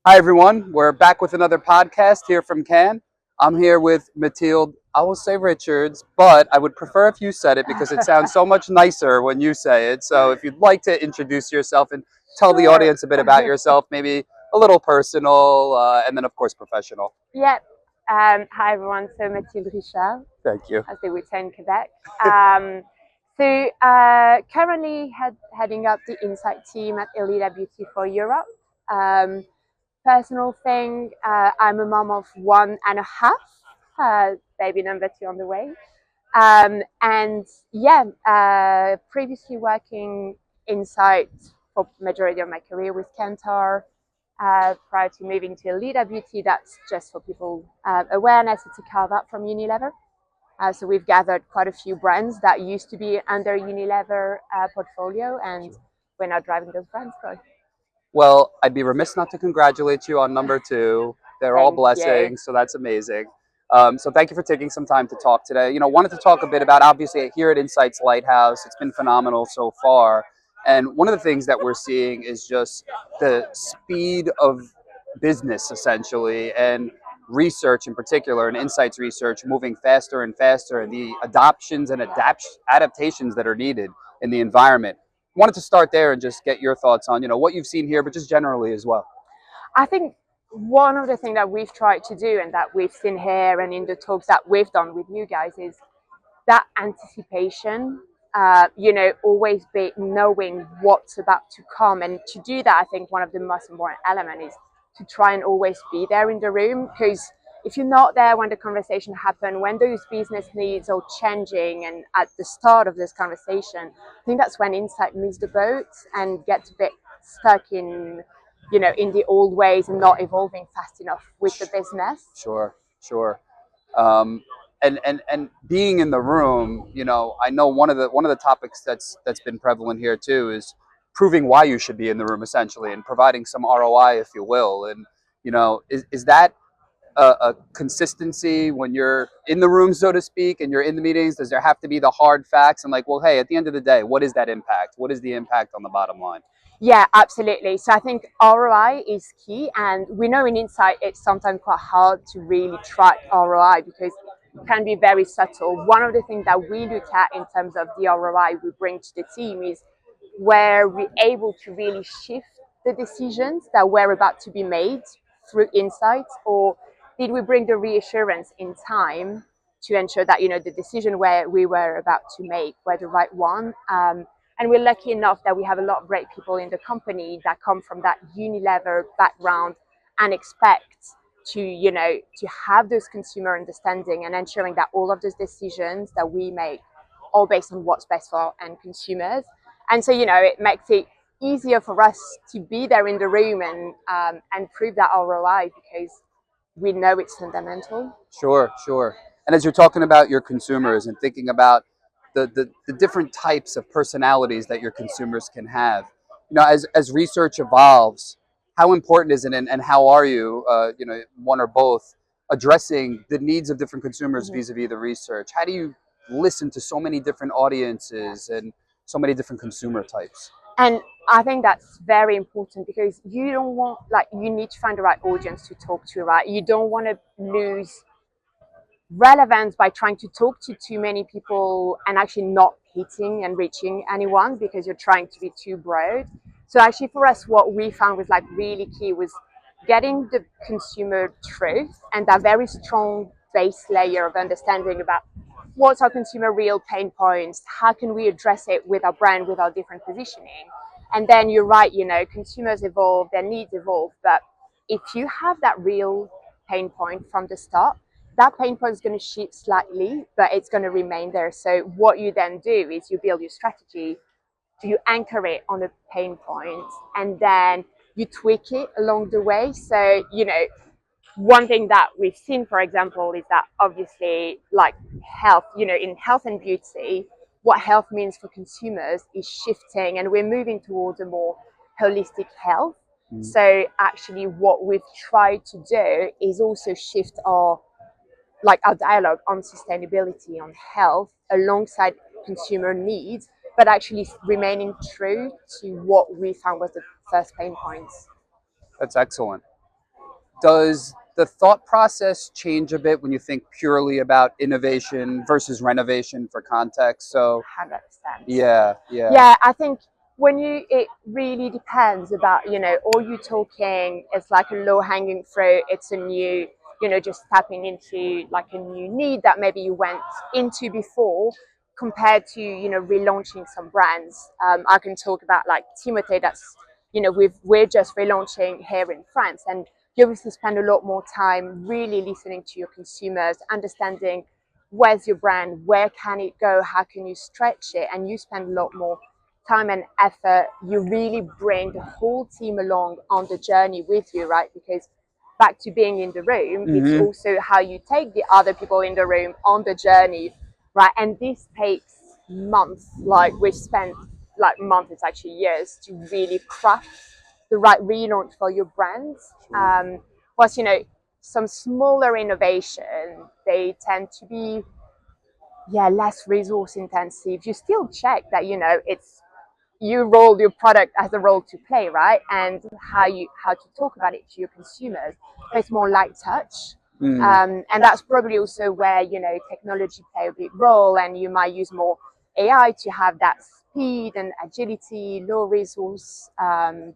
Hi, everyone. We're back with another podcast here from Cannes. I'm here with Mathilde, I will say Richards, but I would prefer if you said it because it sounds so much nicer when you say it. So if you'd like to introduce yourself and tell the Sure. audience a bit about yourself, maybe a little personal, and then, of course, professional. Yeah. Hi everyone. So Mathilde Richard, Thank you. as they would say in Quebec. Currently heading up the Insights team at Elida Beauty for Europe. Um, Personal thing, I'm a mom of 1.5, baby number 2 on the way. And yeah, previously working inside for majority of my career with Kantar. Prior to moving to Elida Beauty, that's just for people awareness. It's a carve out from Unilever. So we've gathered quite a few brands that used to be under Unilever portfolio, and we're now driving those brands forward. Well, I'd be remiss not to congratulate you on number two. They're all Thank you. blessings, so that's amazing. So thank you for taking some time to talk today. Wanted to talk a bit about, obviously, here at Insights Lighthouse. It's been phenomenal so far. And one of the things that we're seeing is just the speed of business, essentially, and research in particular, and insights research moving faster and faster, and the adoptions and adaptations that are needed in the environment. Wanted to start there and just get your thoughts on what you've seen here, but just generally as well. I think one of the things that we've tried to do and that we've seen here and in the talks that we've done with you guys is that anticipation, always be knowing what's about to come. And to do that, I think one of the most important elements is to try and always be there in the room, because if you're not there when the conversation happens, when those business needs are changing and at the start of this conversation, I think that's when insight moves the boat and gets a bit stuck in the old ways and not evolving fast enough with the business. Sure, sure. Um, and being in the room, I know one of the topics that's been prevalent here too is proving why you should be in the room, essentially, and providing some ROI, if you will. And is that a consistency when you're in the room, so to speak, and you're in the meetings? Does there have to be the hard facts and, like, well, hey, at the end of the day, what is that impact? What is the impact on the bottom line? Yeah, absolutely. So I think ROI is key, and we know in Insight it's sometimes quite hard to really track ROI because it can be very subtle. One of the things that we look at in terms of the ROI we bring to the team is where we're able to really shift the decisions that were about to be made through insights, or did we bring the reassurance in time to ensure that the decision where we were about to make were the right one. And we're lucky enough that we have a lot of great people in the company that come from that Unilever background and expect to have those consumer understanding and ensuring that all of those decisions that we make are based on what's best for our end consumers. And so it makes it easier for us to be there in the room and prove that ROI, because we know it's fundamental. Sure, sure. And as you're talking about your consumers and thinking about the different types of personalities that your consumers can have, as research evolves, how important is it, and how are you, one or both, addressing the needs of different consumers Mhm. vis-a-vis the research? How do you listen to so many different audiences and so many different consumer types? And I think that's very important, because you don't want, like, you need to find the right audience to talk to, right? You don't want to lose relevance by trying to talk to too many people and actually not hitting and reaching anyone because you're trying to be too broad. So actually for us, what we found was like really key was getting the consumer truth and that very strong base layer of understanding about what's our consumer real pain points, how can we address it with our brand, with our different positioning. And then you're right, consumers evolve, their needs evolve, but if you have that real pain point from the start, that pain point is going to shift slightly, but it's going to remain there. So what you then do is you build your strategy, you anchor it on a pain point, and then you tweak it along the way. So, one thing that we've seen, for example, is that obviously, like health, in health and beauty, what health means for consumers is shifting, and we're moving towards a more holistic health. Mm. So actually what we've tried to do is also shift our dialogue on sustainability, on health, alongside consumer needs, but actually remaining true to what we found was the first pain points. That's excellent. Does the thought process change a bit when you think purely about innovation versus renovation for context? So 100%. yeah. Yeah, I think it really depends about, all you talking is like a low hanging fruit. It's a new, just tapping into like a new need that maybe you went into before, compared to, relaunching some brands. I can talk about like Timothée, that's, we're just relaunching here in France, and you obviously spend a lot more time really listening to your consumers, understanding where's your brand, where can it go, how can you stretch it, and you spend a lot more time and effort. You really bring the whole team along on the journey with you, right? Because back to being in the room, it's Hmm. also how you take the other people in the room on the journey, right? And this takes months. Like we've spent like months, it's actually years, to really craft the right relaunch for your brands. Sure. Plus, some smaller innovation, they tend to be, less resource intensive. You still check that, it's, you roll your product as a role to play, right? And how to talk about it to your consumers. It's more light touch. Mm. And that's probably also where, technology play a big role, and you might use more AI to have that speed and agility, low resource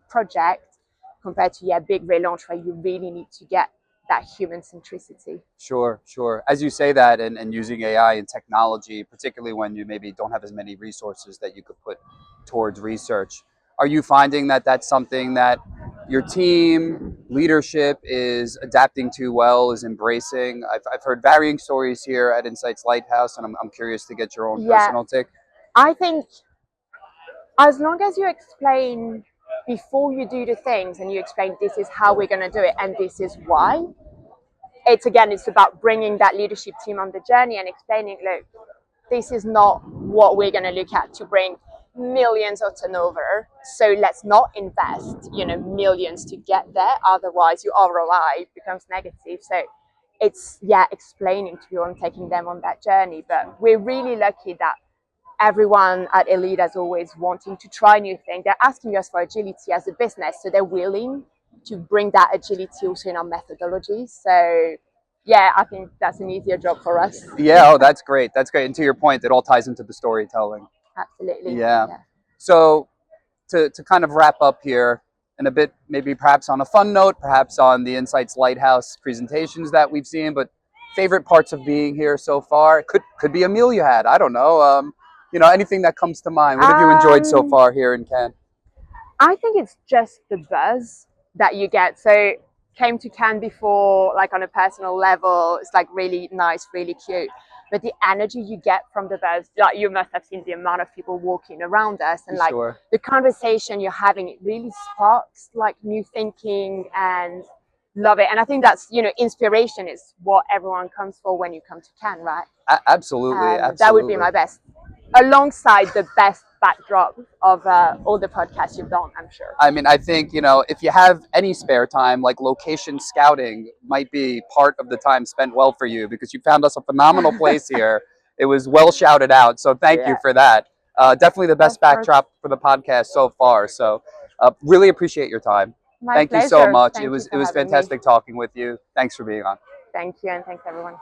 project, compared to big relaunch where you really need to get that human centricity. Sure. As you say that, and using AI and technology, particularly when you maybe don't have as many resources that you could put towards research, are you finding that that's something that your team leadership is adapting to well, is embracing? I've heard varying stories here at Insights Lighthouse, and I'm curious to get your own Yeah, personal take. I think as long as you explain before you do the things, and you explain this is how we're going to do it and this is why, it's about bringing that leadership team on the journey and explaining, look, this is not what we're going to look at to bring millions of turnover, so let's not invest millions to get there, otherwise your ROI becomes negative. So it's explaining to people and taking them on that journey. But we're really lucky that everyone at Elida is always wanting to try new things. They're asking us for agility as a business, so they're willing to bring that agility also in our methodology. So I think that's an easier job for us. Yeah, oh, that's great. That's great. And to your point, it all ties into the storytelling. Absolutely. Yeah. Yeah. So to kind of wrap up here, and a bit maybe perhaps on a fun note, perhaps on the Insights Lighthouse presentations that we've seen, but favorite parts of being here so far, could be a meal you had. I don't know. Anything that comes to mind. What have you enjoyed so Um, far here in Cannes? I think it's just the buzz that you get. So came to Cannes before, like on a personal level, it's like really nice, really cute. But the energy you get from the buzz, like you must have seen the amount of people walking around us, and like Sure. the conversation you're having, it really sparks like new thinking, and love it. And I think that's, inspiration is what everyone comes for when you come to Cannes, right? Absolutely. That would be Absolutely. my best, alongside the best backdrop of all the podcasts you've done, I'm sure. I mean, I think, if you have any spare time, like location scouting might be part of the time spent well for you, because you found us a phenomenal place here. It was well shouted out. So thank you Yeah, for that. Definitely the best of course. backdrop for the podcast so far. So really appreciate your time. My Thank you so pleasure. much. It Thank you was for it was having me. fantastic talking with you. Thanks for being on. Thank you, and thanks everyone.